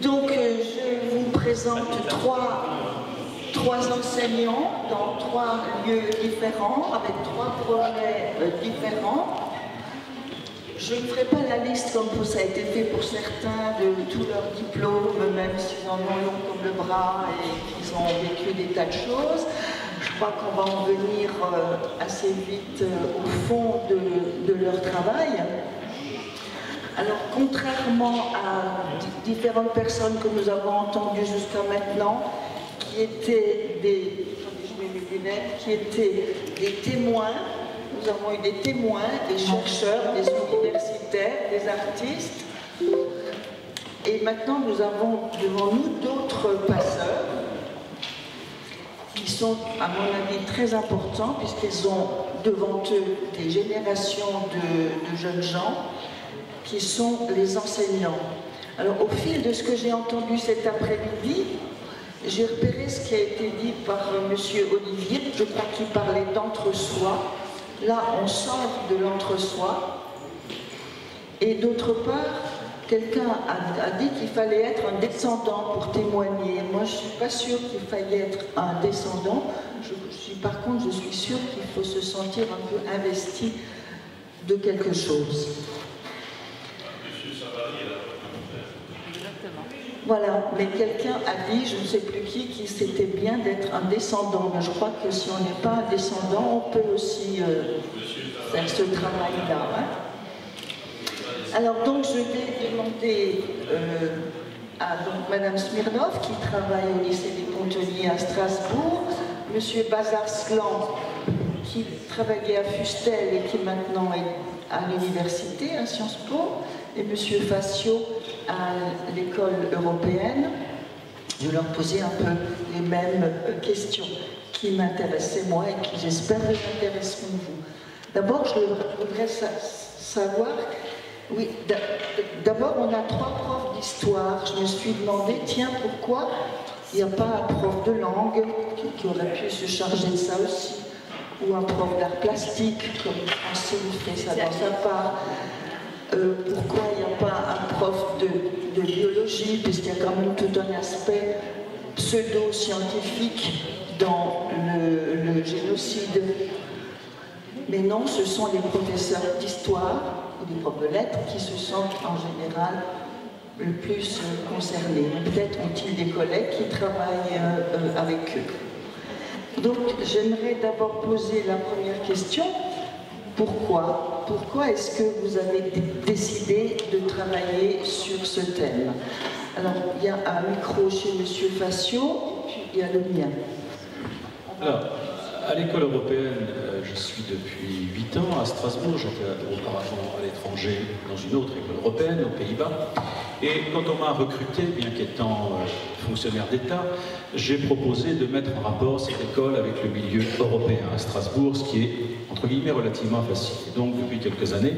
Donc, je vous présente trois enseignants dans 3 lieux différents, avec 3 projets différents. Je ne ferai pas la liste comme ça a été fait pour certains de tous leurs diplômes, même s'ils en ont long comme le bras et qu'ils ont vécu des tas de choses. Je crois qu'on va en venir assez vite au fond de leur travail. Alors, contrairement à différentes personnes que nous avons entendues jusqu'à maintenant, qui étaient des témoins, nous avons eu des témoins, des chercheurs, des universitaires, des artistes. Et maintenant, nous avons devant nous d'autres passeurs qui sont, à mon avis, très importants, puisqu'ils ont devant eux des générations de jeunes gens qui sont les enseignants. Alors, au fil de ce que j'ai entendu cet après-midi, j'ai repéré ce qui a été dit par M. Olivier. Je crois qu'il parlait d'entre-soi. Là, on sort de l'entre-soi. Et d'autre part, quelqu'un a dit qu'il fallait être un descendant pour témoigner. Moi, je ne suis pas sûre qu'il fallait être un descendant. Par contre, je suis sûre qu'il faut se sentir un peu investi de quelque chose. Voilà, mais quelqu'un a dit, je ne sais plus qui c'était bien d'être un descendant. Mais je crois que si on n'est pas un descendant, on peut aussi faire ce travail-là. Hein. Alors donc je vais demander à Madame Smirnov, qui travaille au lycée des Pontonniers à Strasbourg, Monsieur Bazarslan, qui travaillait à Fustel et qui maintenant est à l'université, à Sciences Po, et Monsieur Facio à l'école européenne, de leur poser un peu les mêmes questions qui m'intéressaient moi et qui j'espère vous intéresseront vous. D'abord, je voudrais savoir, oui, d'abord on a 3 profs d'histoire. Je me suis demandé, tiens, pourquoi il n'y a pas un prof de langue qui aurait pu se charger de ça aussi, ou un prof d'art plastique, comme le français fait ça dans sa part. Pourquoi il n'y a pas un prof de biologie, puisqu'il y a quand même tout un aspect pseudo-scientifique dans le génocide. Mais non, ce sont les professeurs d'histoire ou des profs de lettres qui se sentent en général le plus concernés. Peut-être ont-ils des collègues qui travaillent avec eux. Donc j'aimerais d'abord poser la première question. Pourquoi est-ce que vous avez décidé de travailler sur ce thème? Alors, il y a un micro chez M. Facio, puis il y a le mien. Alors, à l'école européenne, je suis depuis 8 ans à Strasbourg. J'étais auparavant à l'étranger dans une autre école européenne, aux Pays-Bas. Et quand on m'a recruté, bien qu'étant fonctionnaire d'État, j'ai proposé de mettre en rapport cette école avec le milieu européen à Strasbourg, ce qui est, entre guillemets, relativement facile. Et donc, depuis quelques années,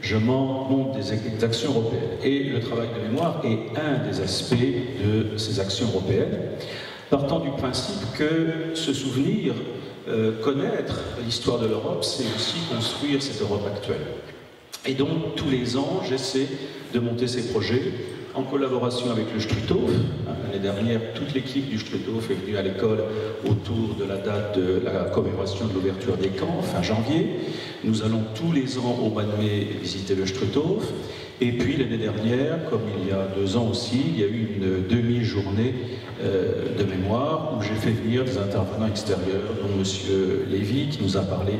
je monte des actions européennes. Et le travail de mémoire est un des aspects de ces actions européennes, partant du principe que se souvenir, connaître l'histoire de l'Europe, c'est aussi construire cette Europe actuelle. Et donc, tous les ans, j'essaie de monter ces projets en collaboration avec le Struthof. L'année dernière, toute l'équipe du Struthof est venue à l'école autour de la date de la commémoration de l'ouverture des camps, fin janvier. Nous allons tous les ans, au mois de mai, visiter le Struthof. Et puis, l'année dernière, comme il y a 2 ans aussi, il y a eu une demi-journée de mémoire où j'ai fait venir des intervenants extérieurs, dont M. Lévy, qui nous a parlé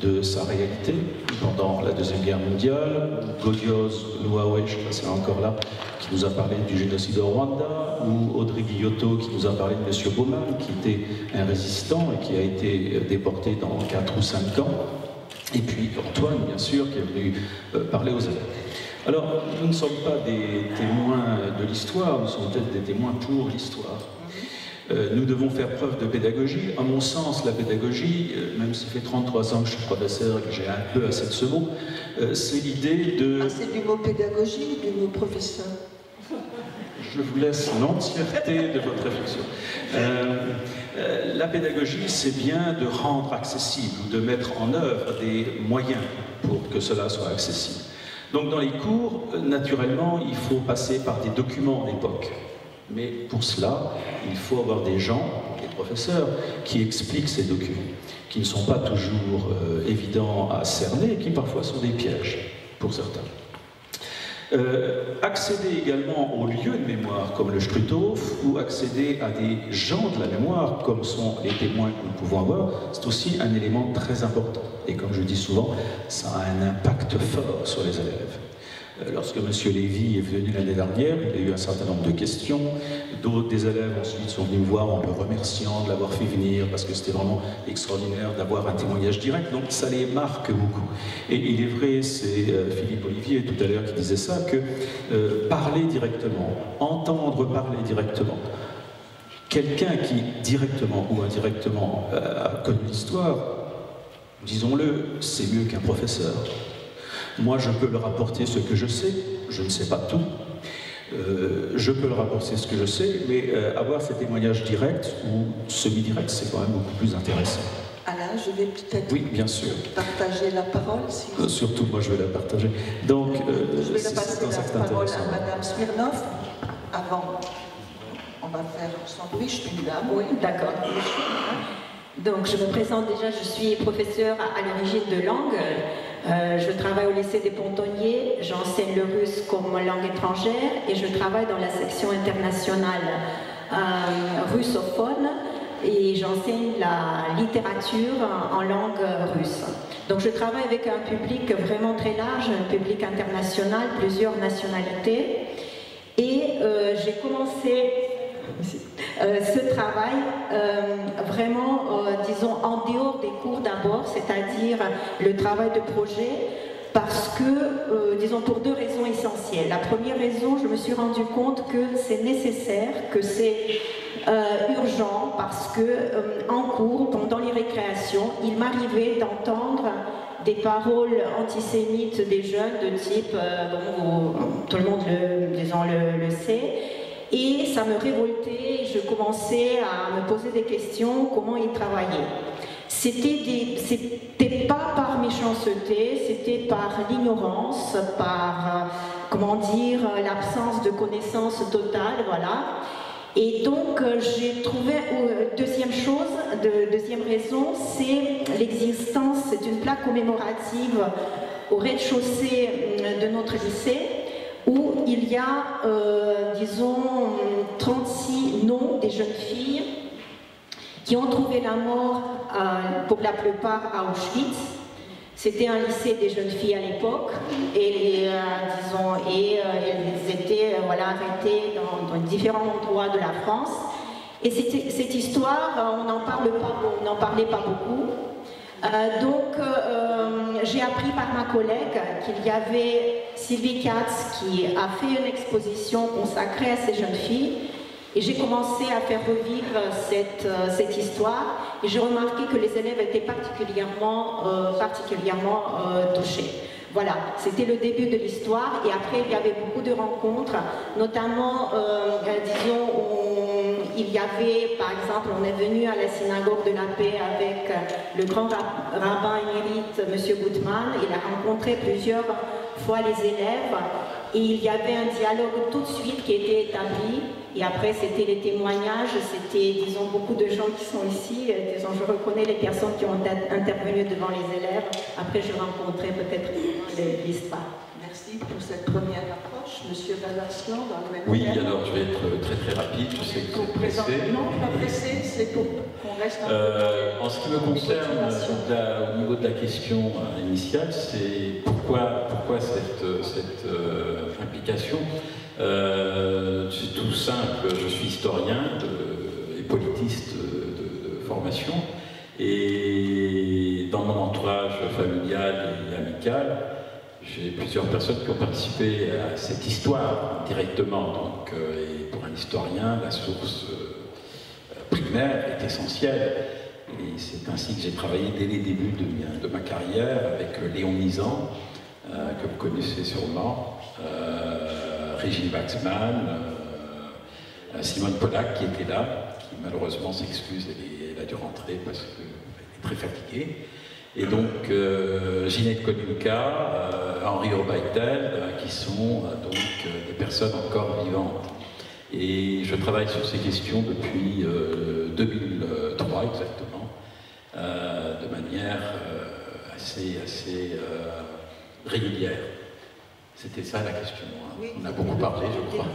de sa réalité pendant la Deuxième Guerre mondiale, Gaudios Louaoué, je ne sais pas si c'est encore là, qui nous a parlé du génocide au Rwanda, ou Audrey Guillotot qui nous a parlé de M. Baumann, qui était un résistant et qui a été déporté dans 4 ou 5 ans, et puis Antoine, bien sûr, qui est venu parler aux élèves. Alors, nous ne sommes pas des témoins de l'histoire, nous sommes peut-être des témoins pour l'histoire. Nous devons faire preuve de pédagogie. À mon sens, la pédagogie, même si ça fait 33 ans que je suis professeur et que j'ai un peu assez de ce mot, c'est l'idée de... Ah, c'est du mot pédagogie ou du mot professeur? Je vous laisse l'entièreté de votre réflexion. La pédagogie, c'est bien de rendre accessible, de mettre en œuvre des moyens pour que cela soit accessible. Donc dans les cours, naturellement, il faut passer par des documents d'époque. Mais pour cela, il faut avoir des gens, des professeurs, qui expliquent ces documents, qui ne sont pas toujours évidents à cerner et qui parfois sont des pièges pour certains. Accéder également aux lieux de mémoire comme le Struthof ou accéder à des gens de la mémoire comme sont les témoins que nous pouvons avoir, c'est aussi un élément très important. Et comme je dis souvent, ça a un impact fort sur les élèves. Lorsque M. Lévy est venu l'année dernière, il a eu un certain nombre de questions. D'autres des élèves ensuite sont venus me voir en me remerciant de l'avoir fait venir parce que c'était vraiment extraordinaire d'avoir un témoignage direct. Donc ça les marque beaucoup. Et il est vrai, c'est Philippe Olivier tout à l'heure qui disait ça, que parler directement, entendre parler directement, quelqu'un qui directement ou indirectement a connu l'histoire, disons-le, c'est mieux qu'un professeur. Moi, je peux leur apporter ce que je sais, je ne sais pas tout, je peux leur apporter ce que je sais, mais avoir ces témoignages directs ou semi-directs, c'est quand même beaucoup plus intéressant. Alain, je vais peut-être bien sûr. Partager la parole. Si vous... Surtout, moi, je vais la partager. Donc, je vais passer la parole à Madame Smirnov. Avant, on va faire sandwich, une dame. Oui, d'accord. Donc, je me présente déjà, je suis professeure à l'origine de langue. Je travaille au lycée des Pontonniers, j'enseigne le russe comme langue étrangère et je travaille dans la section internationale russophone et j'enseigne la littérature en langue russe. Donc je travaille avec un public vraiment très large, un public international, plusieurs nationalités et j'ai commencé ce travail vraiment, disons, en dehors des cours d'abord, c'est-à-dire le travail de projet, parce que, disons, pour deux raisons essentielles. La première raison, je me suis rendu compte que c'est nécessaire, que c'est urgent, parce que en cours, pendant les récréations, il m'arrivait d'entendre des paroles antisémites des jeunes de type, tout le monde le sait, et ça me révoltait, je commençais à me poser des questions, comment ils travaillaient. C'était pas par méchanceté, c'était par l'ignorance, par, comment dire, l'absence de connaissance totale, voilà. Et donc, j'ai trouvé, deuxième raison, c'est l'existence d'une plaque commémorative au rez-de-chaussée de notre lycée, où il y a, disons, 36 noms des jeunes filles qui ont trouvé la mort, pour la plupart, à Auschwitz. C'était un lycée des jeunes filles à l'époque, et, elles étaient arrêtées dans différents endroits de la France. Et cette histoire, on n'en parlait pas beaucoup. J'ai appris par ma collègue qu'il y avait Sylvie Katz qui a fait une exposition consacrée à ces jeunes filles et j'ai commencé à faire revivre cette histoire et j'ai remarqué que les élèves étaient particulièrement touchés. Voilà, c'était le début de l'histoire et après il y avait beaucoup de rencontres, notamment, il y avait, par exemple, on est venu à la synagogue de la paix avec le grand rabbin émérite, M. Gutmann. Il a rencontré plusieurs fois les élèves et il y avait un dialogue tout de suite qui était établi. Et après, c'était les témoignages, c'était, disons, beaucoup de gens qui sont ici. Disons, je reconnais les personnes qui ont intervenu devant les élèves. Après, je rencontrais peut-être l'histoire. Merci pour cette première approche. Monsieur Valassian, dans le même Oui, alors je vais être très rapide. Je sais que vous êtes pressé. Non, pas pressé, c'est pour qu'on reste un peu. En ce qui me concerne, au niveau de la question initiale, c'est pourquoi cette implication. C'est tout simple, je suis historien et politiste de formation et dans mon entourage familial et amical, j'ai plusieurs personnes qui ont participé à cette histoire directement. Donc, et pour un historien, la source primaire est essentielle. Et c'est ainsi que j'ai travaillé dès les débuts de ma carrière avec Léon Nizan, que vous connaissez sûrement, Régine Waxman, Simone Pollack qui était là, qui malheureusement s'excuse, elle a dû rentrer parce qu'elle est très fatiguée. Et donc Ginette Koninka, Henri Aubaitel, qui sont donc des personnes encore vivantes. Et je travaille sur ces questions depuis 2003 exactement, de manière assez régulière. C'était ça la question. Hein. Oui, on a beaucoup parlé, je crois.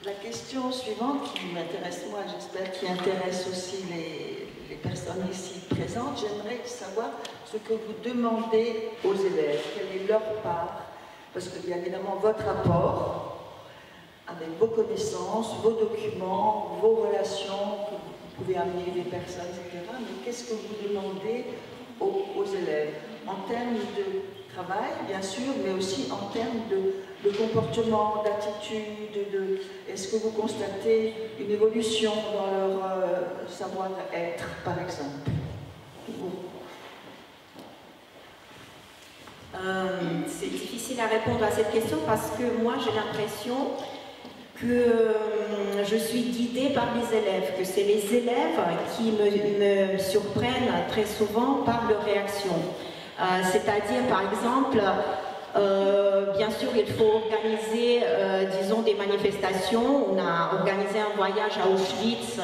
La question suivante qui m'intéresse moi, j'espère qui intéresse aussi les personnes ici présentes, j'aimerais savoir ce que vous demandez aux élèves, quelle est leur part, parce qu'il y a évidemment votre rapport avec vos connaissances, vos documents, vos relations, que vous pouvez amener des personnes, etc. Mais qu'est-ce que vous demandez aux élèves en termes de travail, bien sûr, mais aussi en termes de comportement, d'attitude, est-ce que vous constatez une évolution dans leur savoir-être, par exemple? C'est difficile à répondre à cette question parce que moi j'ai l'impression que je suis guidée par les élèves, que c'est les élèves qui me surprennent très souvent par leurs réactions. C'est-à-dire, par exemple, bien sûr, il faut organiser, disons, des manifestations. On a organisé un voyage à Auschwitz,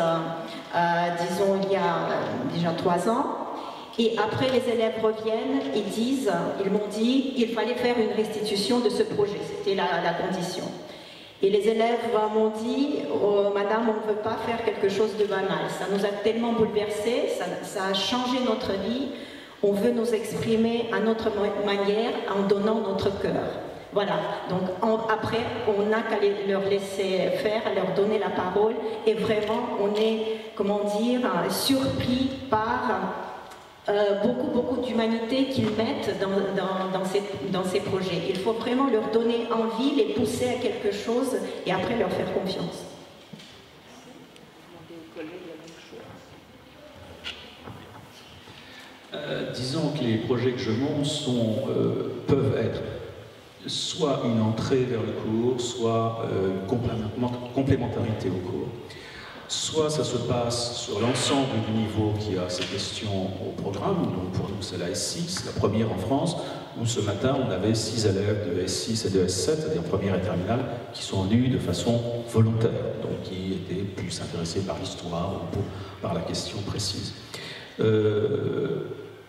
disons, il y a déjà 3 ans. Et après, les élèves reviennent et ils m'ont dit, il fallait faire une restitution de ce projet. C'était la condition. Et les élèves m'ont dit, oh, Madame, on ne veut pas faire quelque chose de banal. Ça nous a tellement bouleversés, ça a changé notre vie. On veut nous exprimer à notre manière en donnant notre cœur. Voilà, donc après, on n'a qu'à leur laisser faire, à leur donner la parole. Et vraiment, on est, comment dire, surpris par beaucoup d'humanité qu'ils mettent dans ces projets. Il faut vraiment leur donner envie, les pousser à quelque chose et après leur faire confiance. Disons que les projets que je monte peuvent être soit une entrée vers le cours, soit une complémentarité au cours. Soit ça se passe sur l'ensemble du niveau qui a ces questions au programme, donc pour nous c'est la S6, la première en France, où ce matin on avait 6 élèves de S6 et de S7, c'est-à-dire première et terminale, qui sont venus de façon volontaire, donc qui étaient plus intéressés par l'histoire ou par la question précise.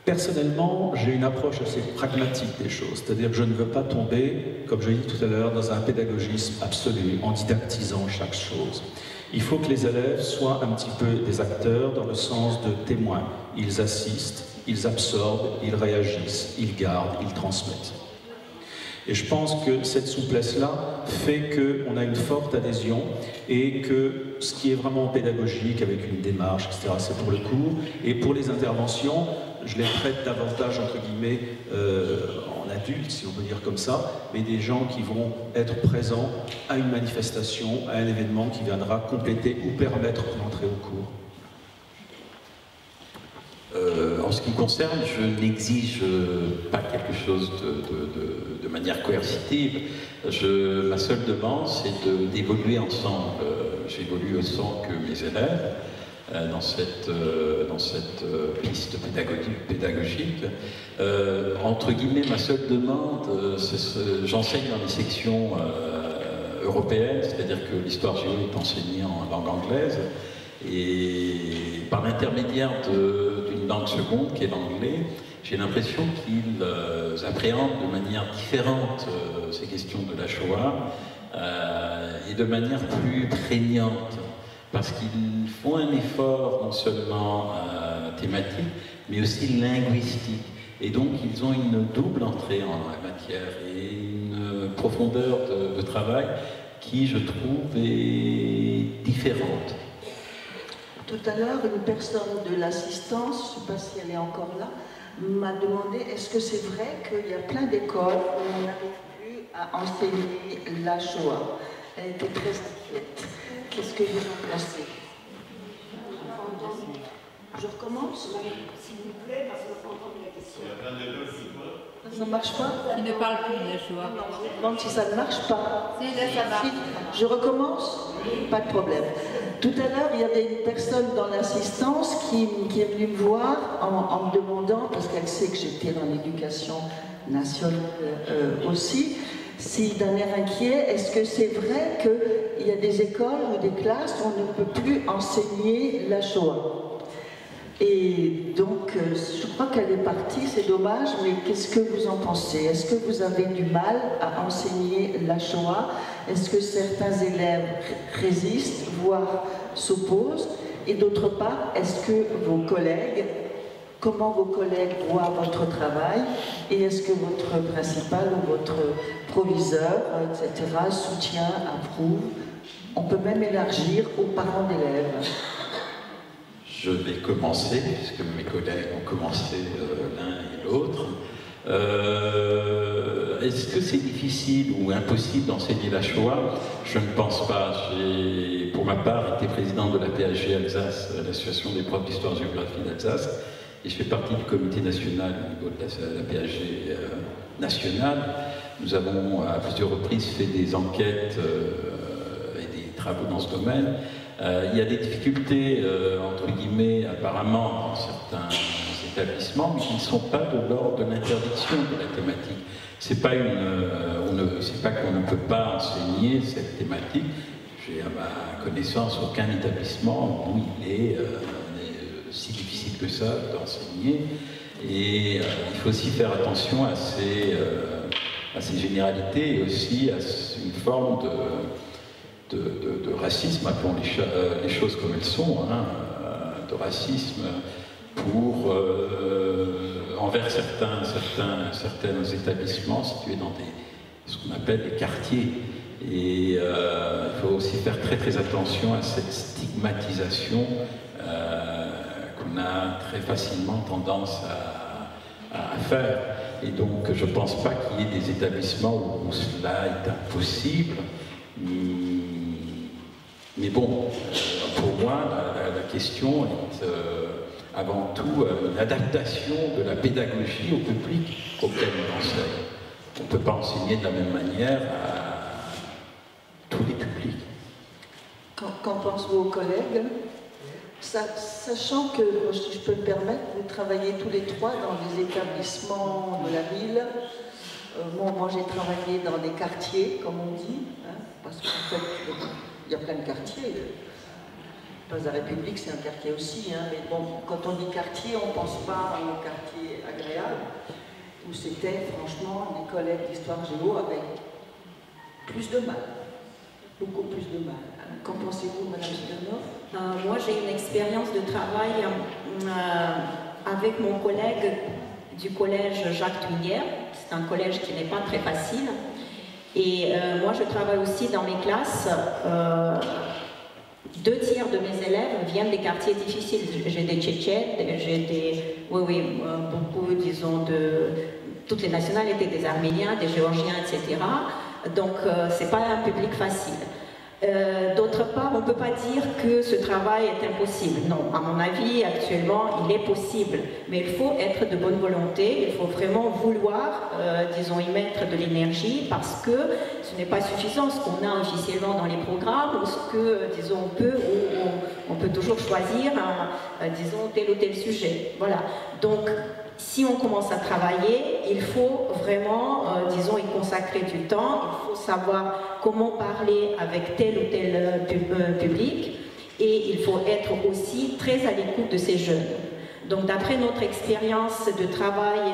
Personnellement, j'ai une approche assez pragmatique des choses, c'est-à-dire que je ne veux pas tomber, comme je l'ai dit tout à l'heure, dans un pédagogisme absolu, en didactisant chaque chose. Il faut que les élèves soient un petit peu des acteurs dans le sens de témoins. Ils assistent, ils absorbent, ils réagissent, ils gardent, ils transmettent. Et je pense que cette souplesse-là fait qu'on a une forte adhésion et que ce qui est vraiment pédagogique avec une démarche, etc., c'est pour le cours. Et pour les interventions, je les traite davantage, entre guillemets, en adultes, si on peut dire comme ça, mais des gens qui vont être présents à une manifestation, à un événement qui viendra compléter ou permettre l'entrée au cours. En ce qui me concerne, je n'exige pas quelque chose de manière coercitive. Ma seule demande, c'est d'évoluer ensemble. J'évolue autant que mes élèves dans cette piste pédagogique. Entre guillemets, ma seule demande, j'enseigne dans les sections européennes, c'est-à-dire que l'histoire géo est enseignée en langue anglaise, et par l'intermédiaire d'une langue seconde qui est l'anglais, j'ai l'impression qu'ils appréhendent de manière différente ces questions de la Shoah et de manière plus prégnante, parce qu'ils font un effort non seulement thématique, mais aussi linguistique. Et donc ils ont une double entrée en la matière et une profondeur de travail qui, je trouve, est différente. Tout à l'heure, une personne de l'assistance, je ne sais pas si elle est encore là, m'a demandé est-ce que c'est vrai qu'il y a plein d'écoles où on n'arrive plus à enseigner la Shoah. Elle était très inquiète. Qu'est-ce que vous en pensez? Je recommence? S'il vous plaît, parce qu'on entend la question. Il y a plein d'écoles qui ça ne marche pas? Qui ne parle plus de la Shoah. Je me demande si ça ne marche pas. Si, là, ça marche. Si je recommence? Pas de problème. Tout à l'heure, il y avait une personne dans l'assistance qui est venue me voir en me demandant, parce qu'elle sait que j'étais dans l'éducation nationale aussi, si d'un air inquiet, est-ce que c'est vrai qu'il y a des écoles ou des classes où on ne peut plus enseigner la Shoah? Et donc, je crois qu'elle est partie, c'est dommage, mais qu'est-ce que vous en pensez? Est-ce que vous avez du mal à enseigner la Shoah? Est-ce que certains élèves résistent, voire s'opposent? Et d'autre part, est-ce que vos collègues, comment vos collègues voient votre travail? Et est-ce que votre principal ou votre proviseur, etc., soutient, approuve? On peut même élargir aux parents d'élèves. Je vais commencer, puisque mes collègues ont commencé l'un et l'autre. Est-ce que c'est difficile ou impossible d'enseigner la Shoah? Je ne pense pas. J'ai, pour ma part, été président de la PAG Alsace, l'association des profs d'histoire-géographie d'Alsace, et je fais partie du comité national au niveau de la PAG nationale. Nous avons à plusieurs reprises fait des enquêtes et des travaux dans ce domaine. Il y a des difficultés, entre guillemets, apparemment, dans certains établissements, mais qui ne sont pas de l'ordre de l'interdiction de la thématique. C'est pas qu'on ne peut pas enseigner cette thématique. J'ai à ma connaissance aucun établissement où il est si difficile que ça d'enseigner. Et il faut aussi faire attention à ces généralités et aussi à une forme de racisme, appelons les choses comme elles sont, hein, de racisme envers certains établissements situés dans ce qu'on appelle des quartiers. Et il faut aussi faire très très attention à cette stigmatisation qu'on a très facilement tendance à faire. Et donc je ne pense pas qu'il y ait des établissements où cela est impossible. Mais bon, pour moi, la question est avant tout une adaptation de la pédagogie au public auquel on enseigne. On ne peut pas enseigner de la même manière à tous les publics. Qu'en pensent vos collègues? Sachant que, si je peux me permettre, vous travaillez tous les trois dans des établissements de la ville. Moi j'ai travaillé dans des quartiers, comme on dit, hein, parce qu'en fait, il y a plein de quartiers. Place de la République, c'est un quartier aussi, hein, mais bon, quand on dit quartier, on ne pense pas à un quartier agréable, où c'était franchement des collègues d'histoire-géo avec plus de mal, beaucoup plus de mal. Qu'en pensez-vous, Madame Siganov? Moi, j'ai une expérience de travail avec mon collègue du collège Jacques Touillière. C'est un collège qui n'est pas très facile. Et moi, je travaille aussi dans mes classes. 2 tiers de mes élèves viennent des quartiers difficiles. J'ai des Tchétchènes, j'ai beaucoup, disons, de toutes les nationalités, des Arméniens, des Géorgiens, etc. Donc, c'est pas un public facile. D'autre part, on ne peut pas dire que ce travail est impossible. Non, à mon avis, actuellement, il est possible. Mais il faut être de bonne volonté, il faut vraiment vouloir, disons, y mettre de l'énergie, parce que ce n'est pas suffisant ce qu'on a officiellement dans les programmes, ou ce que, disons, on peut toujours choisir, disons, tel ou tel sujet. Voilà. Donc, si on commence à travailler, il faut vraiment, disons, y consacrer du temps, il faut savoir comment parler avec tel ou tel public, et il faut être aussi très à l'écoute de ces jeunes. Donc d'après notre expérience de travail,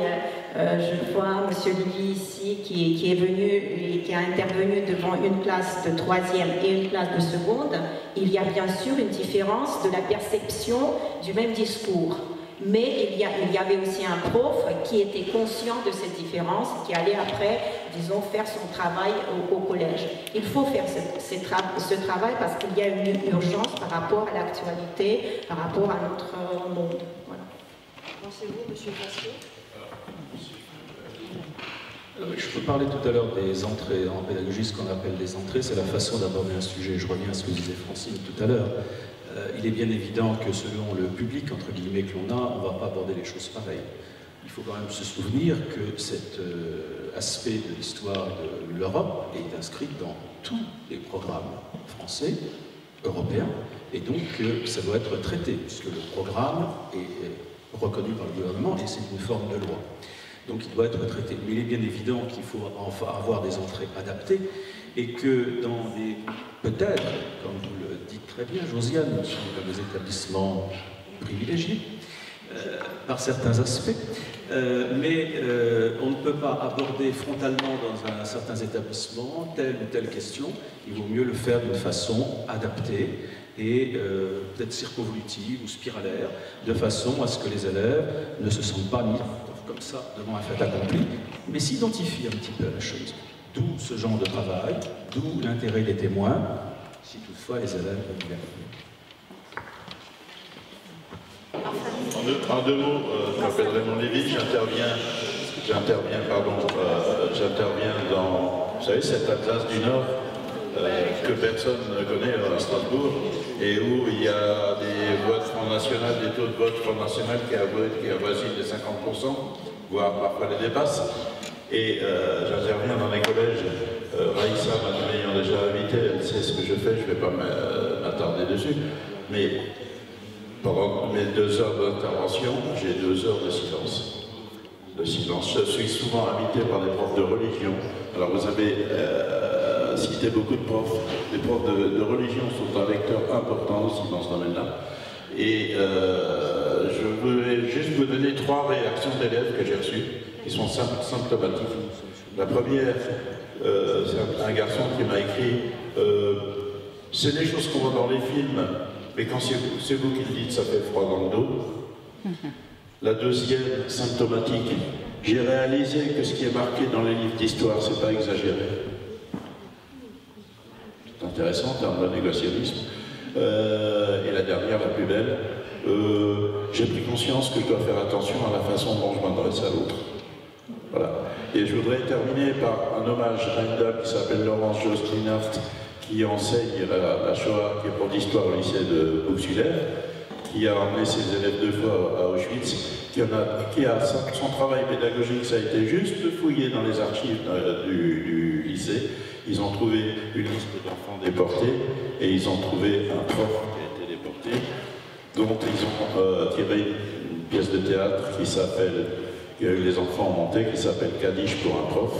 je vois M. Livy ici qui est venu et qui a intervenu devant une classe de 3e et une classe de seconde, il y a bien sûr une différence de la perception du même discours. Mais il y avait aussi un prof qui était conscient de cette différence, qui allait après, disons, faire son travail au collège. Il faut faire ce travail parce qu'il y a une urgence par rapport à l'actualité, par rapport à notre monde. Voilà. Pensez-vous, M. Pasquier? Je peux parler tout à l'heure des entrées en pédagogie. Ce qu'on appelle les entrées, c'est la façon d'aborder un sujet. Je reviens à ce que disait Francine tout à l'heure. Il est bien évident que selon le public, entre guillemets, que l'on a, on ne va pas aborder les choses pareilles. Il faut quand même se souvenir que cet aspect de l'histoire de l'Europe est inscrit dans tous les programmes français, européens, et donc ça doit être traité, puisque le programme est reconnu par le gouvernement et c'est une forme de loi. donc il doit être traité. Mais il est bien évident qu'il faut avoir des entrées adaptées et que dans des, peut-être, comme vous le dites très bien, Josiane, ce sont des établissements privilégiés par certains aspects, mais on ne peut pas aborder frontalement dans certains établissements telle ou telle question. Il vaut mieux le faire d'une façon adaptée et peut-être circonvolutive ou spiralaire, de façon à ce que les élèves ne se sentent pas mis comme ça devant un fait accompli, mais s'identifient un petit peu à la chose. D'où ce genre de travail, d'où l'intérêt des témoins, si toutefois les élèves veulent bien. En deux mots, je m'appelle Raymond Lévy, j'interviens dans, vous savez, cette Alsace du Nord que personne ne connaît à Strasbourg, et où il y a des votes Front National, des taux de vote Front National qui avoisinent les 50%, voire parfois les dépassent. Et j'interviens dans les collèges. Raïssa m'ayant déjà invité, elle sait ce que je fais, je ne vais pas m'attarder dessus. Mais pendant mes 2 heures d'intervention, j'ai 2 heures de silence. De silence. Je suis souvent invité par des profs de religion. Alors vous avez cité beaucoup de profs. Les profs de religion sont un vecteur important aussi dans ce domaine-là. Et je veux juste vous donner 3 réactions d'élèves que j'ai reçues, qui sont symptomatiques. La première, c'est un garçon qui m'a écrit c'est des choses qu'on voit dans les films, mais quand c'est vous qui le dites, ça fait froid dans le dos. La deuxième, symptomatique, j'ai réalisé que ce qui est marqué dans les livres d'histoire, c'est pas exagéré. C'est intéressant en termes de négationnisme. Et la dernière, la plus belle, j'ai pris conscience que je dois faire attention à la façon dont je m'adresse à l'autre. Voilà. Et je voudrais terminer par un hommage à une dame qui s'appelle Laurence Jost-Linhart, qui enseigne la Shoah, qui est prof d'histoire au lycée de Buxwiller, qui a emmené ses élèves 2 fois à Auschwitz, qui a son travail pédagogique, ça a été juste fouillé dans les archives du lycée. Ils ont trouvé une liste d'enfants déportés et ils ont trouvé un prof qui a été déporté, dont ils ont tiré une pièce de théâtre qui a eu les enfants montés, qui s'appelle Kaddish pour un prof,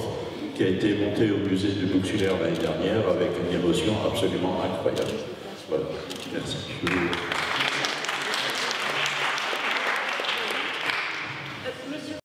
qui a été monté au musée de Buxwiller l'année dernière avec une émotion absolument incroyable. Voilà, merci.